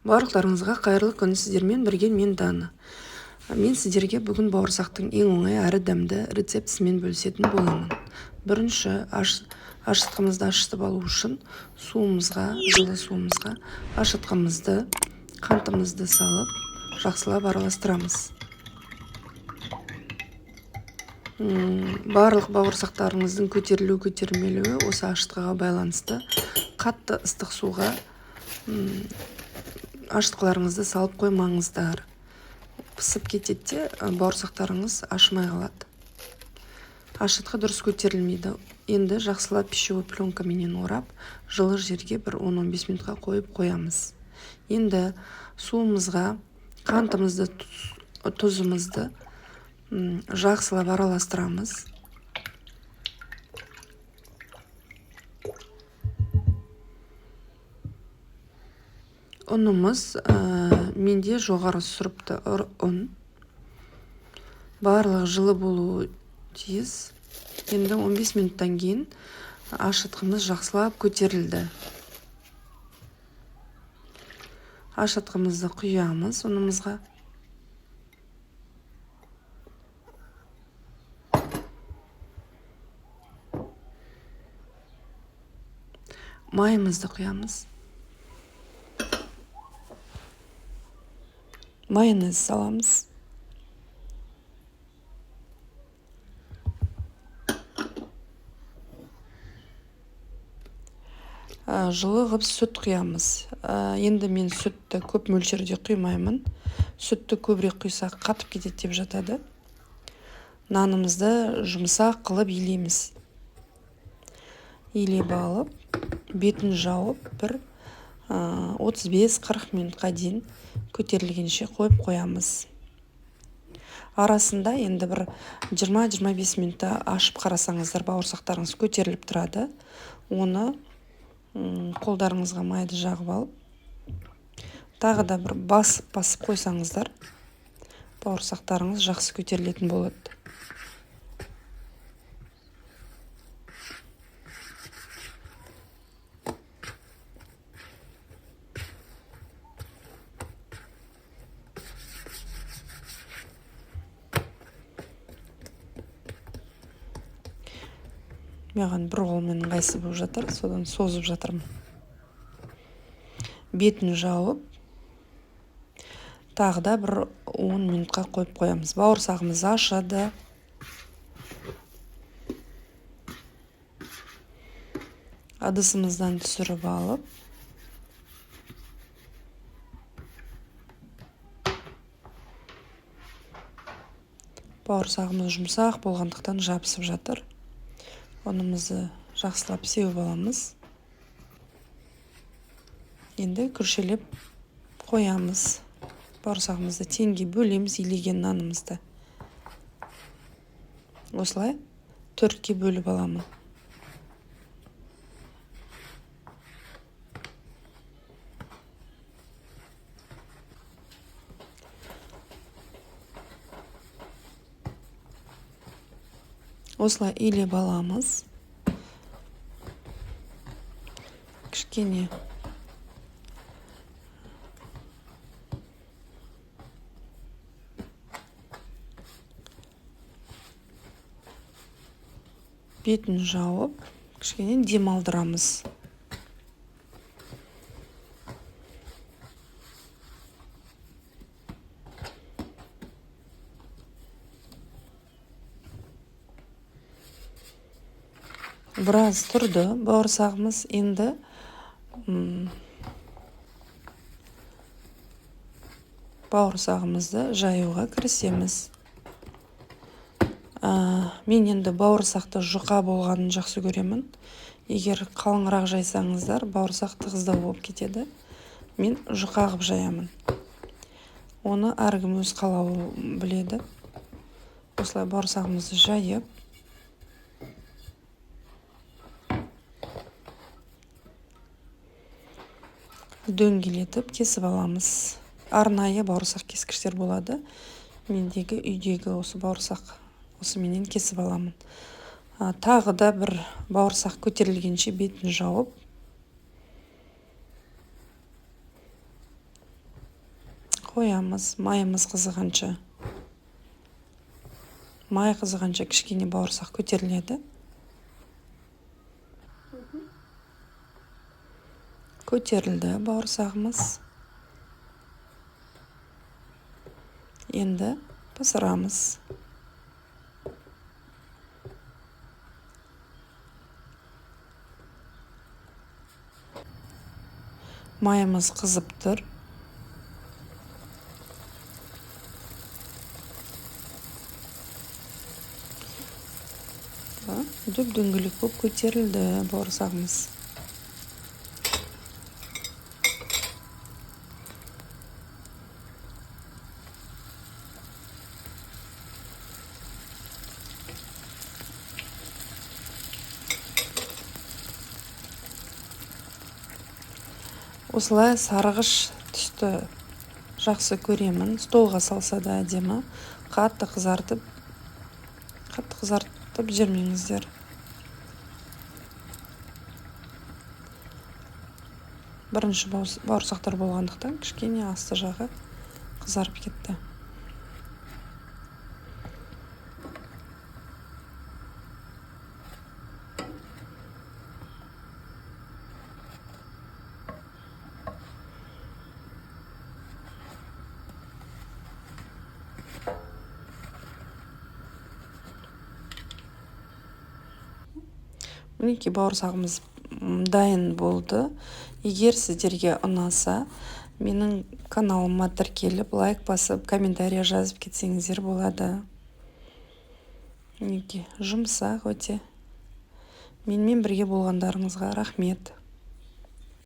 Барлықтарыңызға қайырлы күн, сіздермен бірге мен Дана. Мен сіздерге бүгін бауырсақтың ең оңай әрі дәмді рецептісімен бөлісетін боламын. Бірінші, ашытқымызды ашытып алу үшін жылы суымызға ашытқымызды, қантымызды салып, жақсылап араластырамыз. Барлық бауырсақтарыңыздың көтерілу-көтермелуі осы ашытқыға байланысты. Қатты ыстық суға ашытқыларыңызды салып қоймаңыздар. Пысып кететте бауырсақтарыңыз ашымай қалады. Ашытқы дұрыс көтерілмейді. Енді жақсылап пищевой пленкаменен орап, жылы жерге бір 10-15 минутқа қойып қоямыз. Енді суымызға қантымызды, тұзымызды жақсылап араластырамыз. Ұнымыз менде жоғары сұрыпты ұн. Барлығы жылы болуы тиіс. Енді 15 минуттан кейін ашытқымыз жақсылап көтерілді. Ашытқымызды құямыз ұнымызға. Майымызды құямыз. Майонез саламыз. Жылы ғып сүт құямыз. Енді мен сүтті көп мөлшерде құймаймын. Сүтті көбірек құйсақ қатып кетеді деп жатады. Нанымызды жұмсақ қылып илейміз. Илеп алып, бетін жауып бір 35-40 минутқа дейін көтерілгенше қойып қоямыз. Арасында енді бір 20-25 минутта ашып қарасаңыздар, бауырсақтарыңыз көтеріліп тұрады. Оны қолдарыңызға майды жағып алып, тағы да бір басып қойсаңыздар, бауырсақтарыңыз жақсы көтерілетін болады. Маған бір қолмен ыңғайсыз болып жатыр, содан созып жатырмын. Бетін жауып, тағы да бір 10 минутқа қойып қоямыз. Бауырсағымыз ашыды. Ыдысымыздан түсіріп алып, бауырсағымыз жұмсақ болғандықтан жабысып жатыр. Онымызды жақсылап сеуіп аламыз. Енді күршелеп қоямыз. Бауырсағымызды теңге бөлеміз, илеген нанымызды. Осылай 4-ке бөліп аламын. Осылай илеп аламыз. Кішкене бетін жауып, кішкене демалдырамыз. Біраз тұрды бауырсағымыз. Енді бауырсағымызды жаюға кірісеміз. Мен енді бауырсақты жұқа болғанын жақсы көремін. Егер қалыңырақ жайсаңыздар, бауырсақ тығыздау болып кетеді. Мен жұқа ғып жаямын. Оны әркім өз қалауы біледі. Осылай бауырсағымызды жайып, дөңгелетіп кесіп аламыз. Арнайы бауырсақ кескіштер болады. Мендегі үйдегі осы бауырсақ осыменен кесіп аламын. Тағы да бір бауырсақ көтерілгенше бетін жауып, қоямыз. Майымыз қызығанша. Май қызығанша кішкене бауырсақ көтеріледі. Көтерілді бауырсағымыз. Енді пісірамыз. Майымыз қызып тұр. Дөп-дөңгелек болып көтерілді бауырсағымыз. Осылай сарғыш түсті жақсы көремін. Столға салса да әдемі. Қатты қызартып жүрмеңіздер. Бірінші бауырсақтар болғандықтан кішкене асты жағы қызарып кетті. Мінекей бауырсағымыз дайын болды. Егер сіздерге ұнаса, менің каналыма тіркеліп, лайк басып, комментария жазып кетсеңіздер болады. Мінекей жұмсақ өте. Менімен бірге болғандарыңызға рахмет.